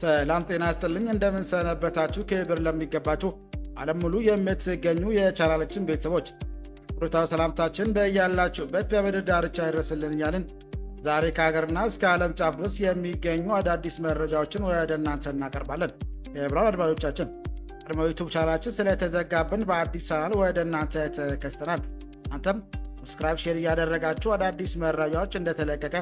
ሰላም ጤና ይስጥልኝ እንደምን ሰነበታችሁ ክብር ለሚገባችሁ ዓለም ሙሉ የምትገኙ የቻናላችን ቤተሰቦች ሩታው ሰላምታችን በእያላችሁበት በምድር ዳርቻ ይድረስልን እያልን ዛሬ ከሀገርና እስከ ዓለም ጫፍ ድረስ የሚገኙ አዳዲስ መረጃዎችን ወደ እናንተ እናቀርባለን። የብራን አድማጮቻችን ቀድሞ ዩቲዩብ ቻናላችን ስለተዘጋብን በአዲስ ቻናል ወደ እናንተ ተከስተናል። አንተም ሰብስክራይብ ሼር እያደረጋችሁ አዳዲስ መረጃዎች እንደተለቀቀ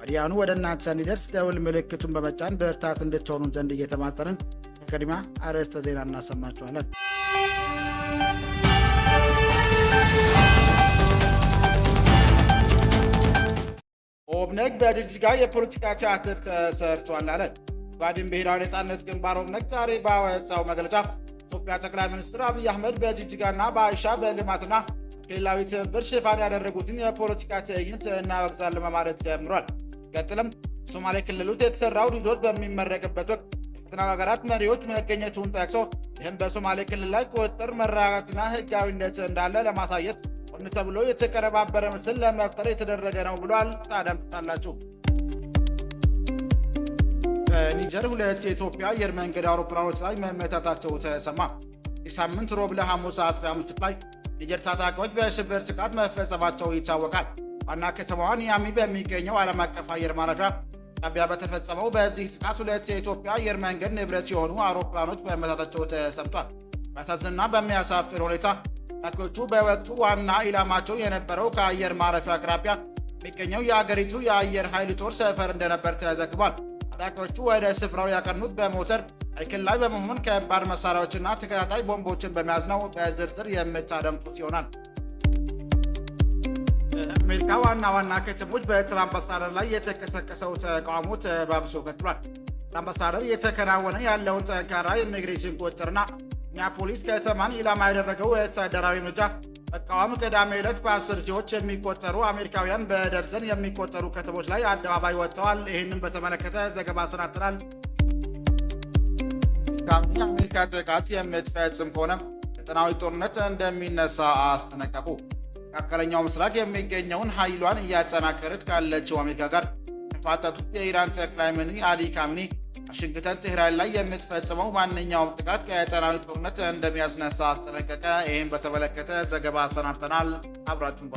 ወዲያውኑ ወደ እናንተ እንዲደርስ ደውል ምልክቱን በመጫን በርታት እንድትሆኑ ዘንድ እየተማጸንን በቅድሚያ አርዕስተ ዜና እናሰማችኋለን። ኦብነግ በጅግጅጋ የፖለቲካ ቲያትር ተሰርቷል አለ። ጓድን ብሔራዊ ነጻነት ግንባር ኦብነግ ዛሬ ባወጣው መግለጫ ኢትዮጵያ ጠቅላይ ሚኒስትር አብይ አህመድ በጅግጅጋና በአይሻ በልማትና ክልላዊ ትብብር ሽፋን ያደረጉትን የፖለቲካ ትዕይንት እናወግዛለን በማለት ጀምሯል። ቀጥለም ሶማሌ ክልል ውስጥ የተሰራው ሪዞርት በሚመረቅበት ወቅት የቀጠናው ሀገራት መሪዎች መገኘቱን ጠቅሶ ይህም በሶማሌ ክልል ላይ ቁጥጥር፣ መረጋጋትና ህጋዊነት እንዳለ ለማሳየት ሆን ተብሎ የተቀነባበረ ምስል ለመፍጠር የተደረገ ነው ብሏል። ታደምጣላችሁ። በኒጀር ሁለት የኢትዮጵያ አየር መንገድ አውሮፕላኖች ላይ መመታታቸው ተሰማ። የሳምንት ሮብ ለሐሙስ አጥቢያ ምሽት ላይ ኒጀር ታጣቂዎች በሽብር ጥቃት መፈጸማቸው ይታወቃል። ዋና ከተማዋ ኒያሚ በሚገኘው ዓለም አቀፍ አየር ማረፊያ ጣቢያ በተፈጸመው በዚህ ጥቃት ሁለት የኢትዮጵያ አየር መንገድ ንብረት የሆኑ አውሮፕላኖች መመታታቸው ተሰምቷል። በአሳዛኝና በሚያሳፍር ሁኔታ ታጣቂዎቹ በወቅቱ ዋና ኢላማቸው የነበረው ከአየር ማረፊያ አቅራቢያ የሚገኘው የአገሪቱ የአየር ኃይል ጦር ሰፈር እንደነበር ተዘግቧል። ታጣቂዎቹ ወደ ስፍራው ያቀኑት በሞተር ሳይክል ላይ በመሆን ከባድ መሳሪያዎችና ተከታታይ ቦምቦችን በመያዝ ነው። በዝርዝር የምታደምጡት ይሆናል። አሜሪካ ዋና ከተሞች በትራምፕ አስተዳደር ላይ የተቀሰቀሰው ተቃውሞ ተባብሶ ቀጥሏል። ትራምፕ አስተዳደር እየተከናወነ ያለውን ጠንካራ ኢሚግሬሽን ቁጥጥርና ሚኒያፖሊስ ከተማን ኢላማ ያደረገው ወታደራዊ እርምጃ መቃወም ቅዳሜ ዕለት በ10 ሺዎች የሚቆጠሩ አሜሪካውያን በደርዘን የሚቆጠሩ ከተሞች ላይ አደባባይ ወጥተዋል። ይህንን በተመለከተ ዘገባ አሰናድተናል። የአሜሪካ ጥቃት የምትፈጽም ከሆነ ቀጠናዊ ጦርነት እንደሚነሳ አስጠነቀቁ። መካከለኛው ምስራቅ የሚገኘውን ኃይሏን እያጠናከረች ካለችው አሜሪካ ጋር የተፋጠጡት የኢራን ጠቅላይ መሪ አሊ ካሚኒ ዋሽንግተን ቴህራን ላይ የምትፈጽመው ማንኛውም ጥቃት ቀጠናዊ ጦርነት እንደሚያስነሳ አስጠነቀቀ። ይህም በተመለከተ ዘገባ አሰናድተናል። አብራችሁን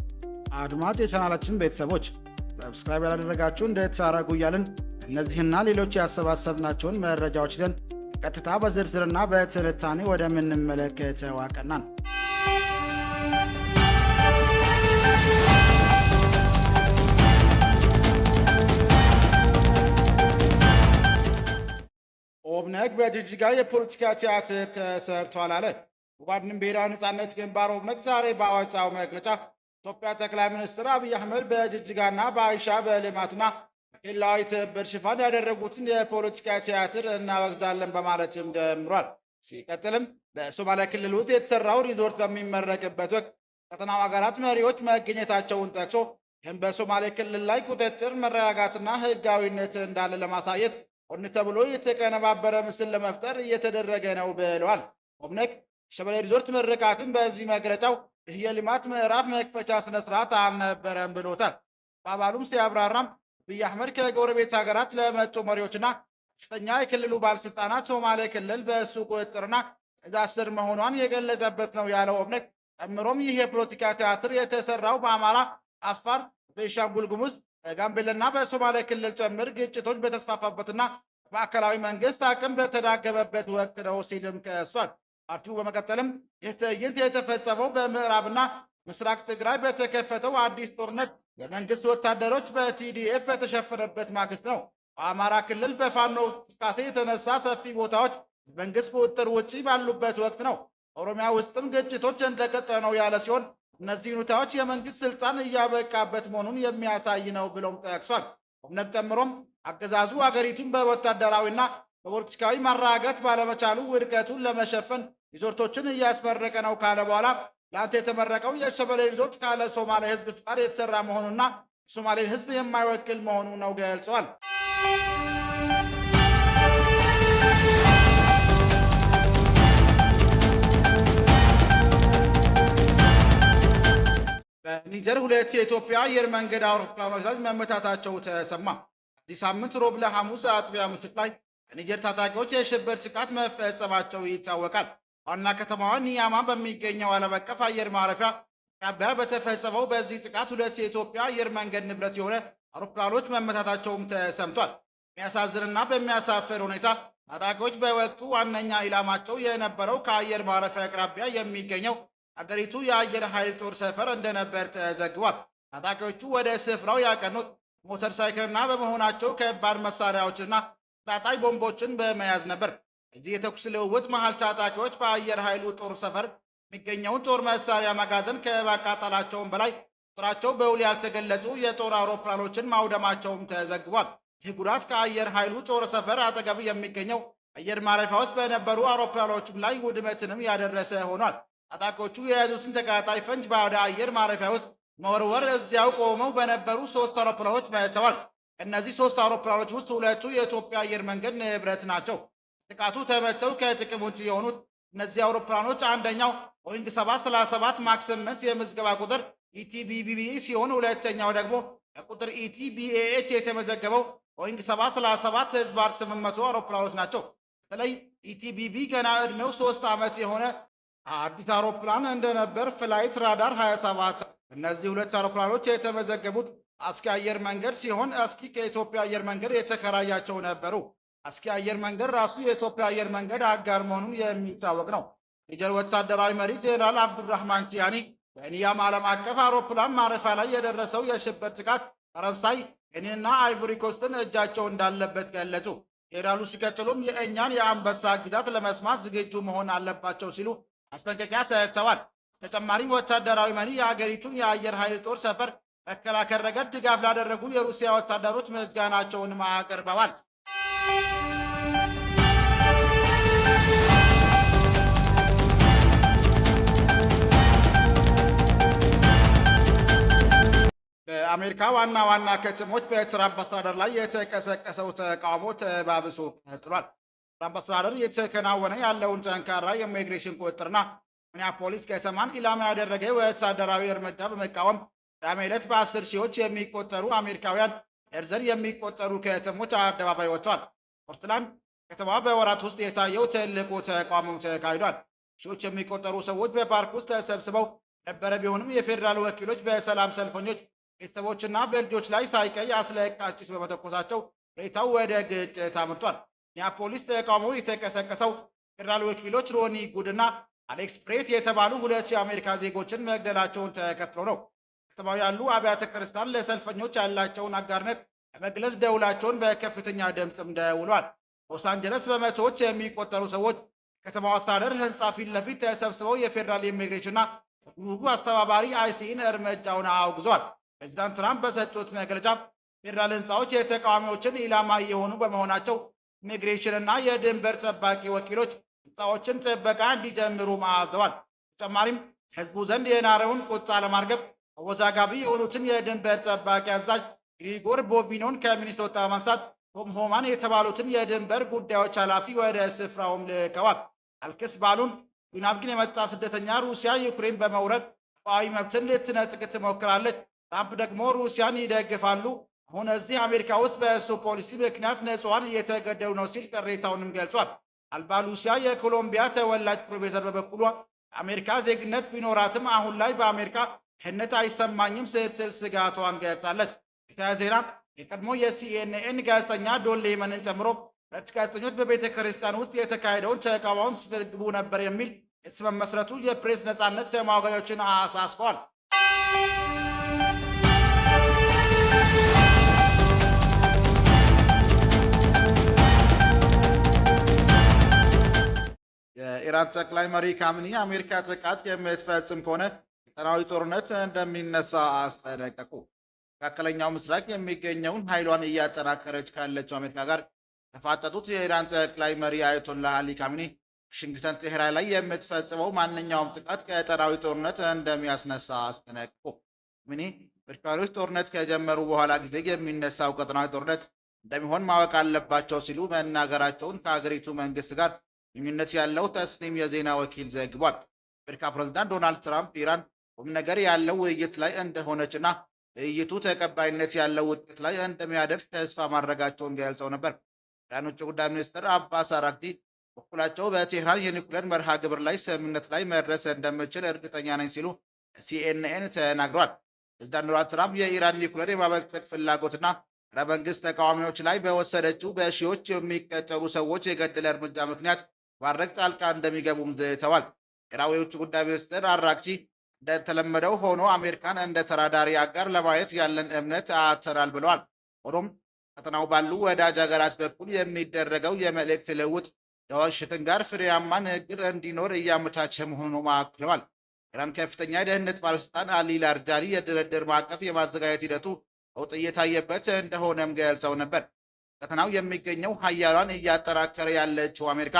አድማጭ የቻናላችን ቤተሰቦች ሰብስክራይብ ያላደረጋችሁ እንድታደርጉ እያልን እነዚህና ሌሎች ያሰባሰብናቸውን መረጃዎች ይዘን ቀጥታ በዝርዝርና በትንታኔ ወደምንመለከተው አቀናን። ኦብነግ በጅግጅጋ የፖለቲካ ቲያትር ተሰርቷል አለ። ጓድን ብሔራዊ ነጻነት ግንባር ኦብነግ ዛሬ ባወጣው መግለጫ ኢትዮጵያ ጠቅላይ ሚኒስትር አብይ አህመድ በጅግጅጋና በአይሻ በልማትና ክልላዊ ትብብር ሽፋን ያደረጉትን የፖለቲካ ቲያትር እናወግዛለን በማለትም ጀምሯል። ሲቀጥልም በሶማሊያ ክልል ውስጥ የተሰራው ሪዞርት በሚመረቅበት ወቅት ቀጠናው ሀገራት መሪዎች መገኘታቸውን ጠቅሶ ይህም በሶማሌ ክልል ላይ ቁጥጥር፣ መረጋጋትና ህጋዊነት እንዳለ ለማሳየት ሆን ተብሎ የተቀነባበረ ምስል ለመፍጠር እየተደረገ ነው ብለዋል። ኦብነግ ሸበሌ ሪዞርት ምርቃትን በዚህ መግለጫው ይህ የልማት ምዕራፍ መክፈቻ ስነስርዓት አልነበረም ብሎታል። በአባሉም ሲያብራራም አብይ አህመድ ከጎረቤት ሀገራት ለመጡ መሪዎችና ከፍተኛ የክልሉ ባለስልጣናት ሶማሌ ክልል በእሱ ቁጥጥርና ትዕዛዝ ስር መሆኗን የገለጸበት ነው ያለው ኦብነግ ጨምሮም ይህ የፖለቲካ ቲያትር የተሰራው በአማራ፣ አፋር፣ ቤንሻንጉል ጉሙዝ፣ በጋምቤላና በሶማሌ ክልል ጭምር ግጭቶች በተስፋፋበትና ማዕከላዊ መንግስት አቅም በተዳከመበት ወቅት ነው ሲልም ከሷል። ፓርቲው በመቀጠልም ይህ ትዕይንት የተፈጸመው በምዕራብና ምስራቅ ትግራይ በተከፈተው አዲስ ጦርነት የመንግስት ወታደሮች በቲዲኤፍ የተሸፈነበት ማግስት ነው። በአማራ ክልል በፋኖ እንቅስቃሴ የተነሳ ሰፊ ቦታዎች መንግስት ቁጥጥር ውጪ ባሉበት ወቅት ነው። ኦሮሚያ ውስጥም ግጭቶች እንደቀጠለ ነው ያለ ሲሆን እነዚህ ሁኔታዎች የመንግስት ስልጣን እያበቃበት መሆኑን የሚያሳይ ነው ብሎም ጠቅሷል። ኦብነግ ጨምሮም አገዛዙ አገሪቱን በወታደራዊና በፖለቲካዊ ማረጋጋት ባለመቻሉ ውድቀቱን ለመሸፈን ሪዞርቶችን እያስመረቀ ነው ካለ በኋላ ለአንተ የተመረቀው የሸበሌ ሪዞርት ካለ ሶማሌ ህዝብ ፍቃድ የተሰራ መሆኑና ሶማሌን ህዝብ የማይወክል መሆኑ ነው ገልጿል። በኒጀር ሁለት የኢትዮጵያ አየር መንገድ አውሮፕላኖች ላይ መመታታቸው ተሰማ። ሳምንት ሮብ ለሐሙስ አጥቢያ ምሽት ላይ የኒጀር ታጣቂዎች የሽብር ጥቃት መፈጸማቸው ይታወቃል። ዋና ከተማዋ ኒያማ በሚገኘው ዓለም አቀፍ አየር ማረፊያ አቅራቢያ በተፈጸመው በዚህ ጥቃት 2 የኢትዮጵያ አየር መንገድ ንብረት የሆነ አውሮፕላኖች መመታታቸውም ተሰምቷል። የሚያሳዝንና በሚያሳፍር ሁኔታ ታጣቂዎች በወቅቱ ዋነኛ ኢላማቸው የነበረው ከአየር ማረፊያ አቅራቢያ የሚገኘው አገሪቱ የአየር ኃይል ጦር ሰፈር እንደነበር ተዘግቧል። ታጣቂዎቹ ወደ ስፍራው ያቀኑት ሞተር ሳይክልና በመሆናቸው ከባድ መሳሪያዎችና ታጣይ ቦምቦችን በመያዝ ነበር። እዚህ የተኩስ ልውውጥ መሃል ታጣቂዎች በአየር ኃይሉ ጦር ሰፈር የሚገኘውን ጦር መሳሪያ መጋዘን ከማቃጠላቸውም በላይ ቁጥራቸው በውል ያልተገለጹ የጦር አውሮፕላኖችን ማውደማቸውም ተዘግቧል። ይህ ጉዳት ከአየር ኃይሉ ጦር ሰፈር አጠገብ የሚገኘው አየር ማረፊያ ውስጥ በነበሩ አውሮፕላኖችም ላይ ውድመትንም ያደረሰ ሆኗል። ታጣቂዎቹ የያዙትን ተቀጣጣይ ፈንጅ ወደ አየር ማረፊያ ውስጥ መወርወር እዚያው ቆመው በነበሩ 3 አውሮፕላኖች መትተዋል። ከእነዚህ 3 አውሮፕላኖች ውስጥ 2ቱ የኢትዮጵያ አየር መንገድ ንብረት ናቸው። ጥቃቱ ተመተው ከጥቅም ውጭ የሆኑት እነዚህ አውሮፕላኖች አንደኛው ቦይንግ 737 ማክስ 8 የምዝገባ ቁጥር ኢቲቢቢቢ ሲሆን ሁለተኛው ደግሞ በቁጥር ኢቲቢኤች የተመዘገበው ቦይንግ 737 ህዝባር 800 አውሮፕላኖች ናቸው። በተለይ ኢቲቢቢ ገና ዕድሜው 3 ዓመት የሆነ አዲስ አውሮፕላን እንደነበር ፍላይት ራዳር 27 እነዚህ 2 አውሮፕላኖች የተመዘገቡት አስኪ አየር መንገድ ሲሆን አስኪ ከኢትዮጵያ አየር መንገድ የተከራያቸው ነበሩ። አስኪ አየር መንገድ ራሱ የኢትዮጵያ አየር መንገድ አጋር መሆኑን የሚታወቅ ነው። ኒጀር ወታደራዊ መሪ ጄኔራል አብዱራህማን ቲያኒ በኒያም ዓለም አቀፍ አውሮፕላን ማረፊያ ላይ የደረሰው የሽብር ጥቃት ፈረንሳይ፣ ኬንያና አይቮሪ ኮስትን እጃቸው እንዳለበት ገለጹ። ጄኔራሉ ሲቀጥሉም የእኛን የአንበሳ ግዛት ለመስማት ዝግጁ መሆን አለባቸው ሲሉ ማስጠንቀቂያ ሰጥተዋል። ተጨማሪም ወታደራዊ መሪ የሀገሪቱን የአየር ኃይል ጦር ሰፈር መከላከል ረገድ ድጋፍ ላደረጉ የሩሲያ ወታደሮች ምስጋናቸውን አቅርበዋል። በአሜሪካ ዋና ዋና ከተሞች በትራምፕ አስተዳደር ላይ የተቀሰቀሰው ተቃውሞ ተባብሶ ቀጥሏል። ትራምፕ አስተዳደር እየተከናወነ ያለውን ጠንካራ የኢሚግሬሽን ቁጥጥርና ሚኒያፖሊስ ከተማን ኢላማ ያደረገ ወታደራዊ እርምጃ በመቃወም ቅዳሜ ዕለት በ10 ሺዎች የሚቆጠሩ አሜሪካውያን ደርዘን የሚቆጠሩ ከተሞች አደባባይ ወጥተዋል። ፖርትላንድ ከተማ በወራት ውስጥ የታየው ትልቁ ተቃውሞ ተካሂዷል። ሺዎች የሚቆጠሩ ሰዎች በፓርክ ውስጥ ተሰብስበው ነበረ። ቢሆንም የፌዴራል ወኪሎች በሰላም ሰልፈኞች ቤተሰቦችና በልጆች ላይ ሳይቀይ አስለቃሽ ጭስ በመተኮሳቸው ሁኔታው ወደ ግጭት አምርቷል። ሚኒያፖሊስ ተቃውሞው የተቀሰቀሰው ፌዴራል ወኪሎች ሮኒ ጉድና አሌክስ ፕሬት የተባሉ 2 የአሜሪካ ዜጎችን መግደላቸውን ተከትሎ ነው። ከተማው ያሉ አብያተ ክርስቲያን ለሰልፈኞች ያላቸውን አጋርነት ለመግለጽ ደውላቸውን በከፍተኛ ድምፅም ደውሏል። ሎስ አንጀለስ በመቶዎች የሚቆጠሩ ሰዎች ከተማው አስተዳደር ህንፃ ፊት ለፊት ተሰብስበው የፌዴራል ኢሚግሬሽንና ጉጉ አስተባባሪ አይሲን እርምጃውን አውግዟል። ፕሬዚዳንት ትራምፕ በሰጡት መግለጫ ፌዴራል ህንፃዎች የተቃዋሚዎችን ኢላማ የሆኑ በመሆናቸው ኢሚግሬሽንና የድንበር ጠባቂ ወኪሎች ህንፃዎችን ጥበቃ እንዲጀምሩ አዘዋል። ተጨማሪም ህዝቡ ዘንድ የናረውን ቁጣ ለማርገብ አወዛጋቢ የሆኑትን የድንበር ጠባቂ አዛዥ ግሪጎር ቦቪኖን ከሚኒሶታ ማንሳት ቶም ሆማን የተባሉትን የድንበር ጉዳዮች ኃላፊ ወደ ስፍራውም ልከዋል። አልክስ ባሉን ዩናብግን የመጣ ስደተኛ ሩሲያ ዩክሬን በመውረድ ሰብአዊ መብትን ልትነጥቅ ትሞክራለች፣ ትራምፕ ደግሞ ሩሲያን ይደግፋሉ፣ አሁን እዚህ አሜሪካ ውስጥ በእሱ ፖሊሲ ምክንያት ንጹሃን እየተገደሉ ነው ሲል ቅሬታውንም ገልጿል። አልባ ሉሲያ የኮሎምቢያ ተወላጅ ፕሮፌሰር በበኩሏ የአሜሪካ ዜግነት ቢኖራትም አሁን ላይ በአሜሪካ ደህንነት አይሰማኝም ስትል ስጋቷን ገልጻለች። የተያያዘ ዜና የቀድሞ የሲኤንኤን ጋዜጠኛ ዶን ሌመንን ጨምሮ 2 ጋዜጠኞች በቤተ ክርስቲያን ውስጥ የተካሄደውን ተቃውሞ ሲዘግቡ ነበር የሚል ክስ መመስረቱ የፕሬስ ነጻነት ተሟጋቾችን አሳስበዋል። የኢራን ጠቅላይ መሪ ካሚኒ አሜሪካ ጥቃት የምትፈጽም ከሆነ ቀጠናዊ ጦርነት እንደሚነሳ አስጠነቀቁ። መካከለኛው ምስራቅ የሚገኘውን ኃይሏን እያጠናከረች ካለችው አሜሪካ ጋር ተፋጠጡት የኢራን ጠቅላይ መሪ አያቶላህ አሊ ካሚኒ ዋሽንግተን ቴህራን ላይ የምትፈጽመው ማንኛውም ጥቃት ቀጠናዊ ጦርነት እንደሚያስነሳ አስጠነቀቁ። ካሚኒ አሜሪካኖች ጦርነት ከጀመሩ በኋላ ጊዜ የሚነሳው ቀጠናዊ ጦርነት እንደሚሆን ማወቅ አለባቸው ሲሉ መናገራቸውን ከሀገሪቱ መንግስት ጋር ግንኙነት ያለው ተስኒም የዜና ወኪል ዘግቧል። የአሜሪካ ፕሬዝዳንት ዶናልድ ትራምፕ ኢራን ቁም ነገር ያለው ውይይት ላይ እንደሆነችና ውይይቱ ተቀባይነት ያለው ውጤት ላይ እንደሚያደርስ ተስፋ ማድረጋቸውን ገልጸው ነበር። የኢራን ውጭ ጉዳይ ሚኒስትር አባስ አራግቺ በኩላቸው በቴህራን የኒውክሌር መርሃ ግብር ላይ ስምምነት ላይ መድረስ እንደምችል እርግጠኛ ነኝ ሲሉ ሲኤንኤን ተናግረዋል። ፕሬዝዳንት ዶናልድ ትራምፕ የኢራን ኒውክሌር የማበልጸግ ፍላጎትና በመንግስት ተቃዋሚዎች ላይ በወሰደችው በሺዎች የሚቆጠሩ ሰዎች የገደለ እርምጃ ምክንያት ማድረግ ጣልቃ እንደሚገቡም ዝተዋል። ኢራን የውጭ ጉዳይ ሚኒስትር አራግቺ እንደተለመደው ሆኖ አሜሪካን እንደ ተራዳሪ አጋር ለማየት ያለን እምነት አጥተናል ብለዋል። ሆኖም ቀጠናው ባሉ ወዳጅ ሀገራት በኩል የሚደረገው የመልእክት ልውውጥ ከዋሽንግተን ጋር ፍሬያማ ንግግር እንዲኖር እያመቻቸ መሆኑን አክለዋል። ኢራን ከፍተኛ የደህንነት ባለስልጣን አሊ ላርጃኒ የድርድር ማዕቀፍ የማዘጋጀት ሂደቱ ለውጥ እየታየበት እንደሆነም ገልጸው ነበር። ቀጠናው የሚገኘው ሀያሏን እያጠናከረ ያለችው አሜሪካ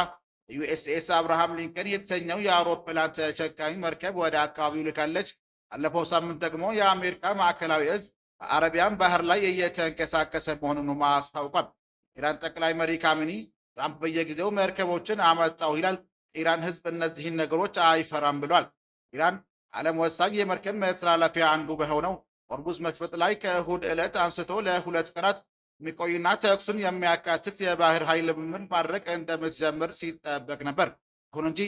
ዩኤስኤስ አብርሃም ሊንከን የተሰኘው የአውሮፕላን ተሸካሚ መርከብ ወደ አካባቢው ልካለች። ባለፈው ሳምንት ደግሞ የአሜሪካ ማዕከላዊ እዝ በአረቢያን ባህር ላይ እየተንቀሳቀሰ መሆኑን አስታውቋል። ኢራን ጠቅላይ መሪ ካሚኒ ትራምፕ በየጊዜው መርከቦችን አመጣው ይላል፣ ኢራን ህዝብ እነዚህን ነገሮች አይፈራም ብሏል። ኢራን ዓለም ወሳኝ የመርከብ መተላለፊያ አንዱ በሆነው ሆርሙዝ መስመጥ ላይ ከእሁድ ዕለት አንስቶ ለ2 ቀናት የሚቆይና ተኩሱን የሚያካትት የባህር ኃይል ልምምድ ማድረግ እንደምትጀምር ሲጠበቅ ነበር። ይሁን እንጂ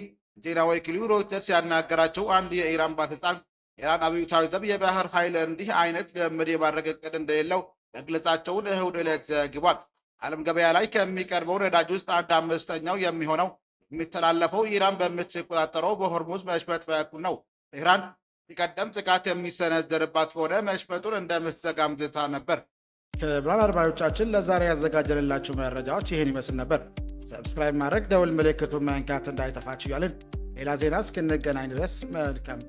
ዜና ወኪሉ ሮይተርስ ያናገራቸው አንድ የኢራን ባለስልጣን ኢራን አብዮታዊ ዘብ የባህር ኃይል እንዲህ አይነት ልምምድ የማድረግ እቅድ እንደሌለው መግለጻቸውን እሁድ ዕለት ዘግቧል። ዓለም ገበያ ላይ ከሚቀርበው ነዳጅ ውስጥ 1/5 የሚሆነው የሚተላለፈው ኢራን በምትቆጣጠረው በሆርሙዝ መስመጥ በኩል ነው። ኢራን ሲቀደም ጥቃት የሚሰነዘርባት ከሆነ መስመጡን እንደምትዘጋም ዝታ ነበር። ክቡራን አድማጮቻችን ለዛሬ ያዘጋጀንላችሁ መረጃዎች ይህን ይመስል ነበር። ሰብስክራይብ ማድረግ፣ ደውል ምልክቱን መንካት እንዳይጠፋችሁ እያልን ሌላ ዜና እስክንገናኝ ድረስ መልካም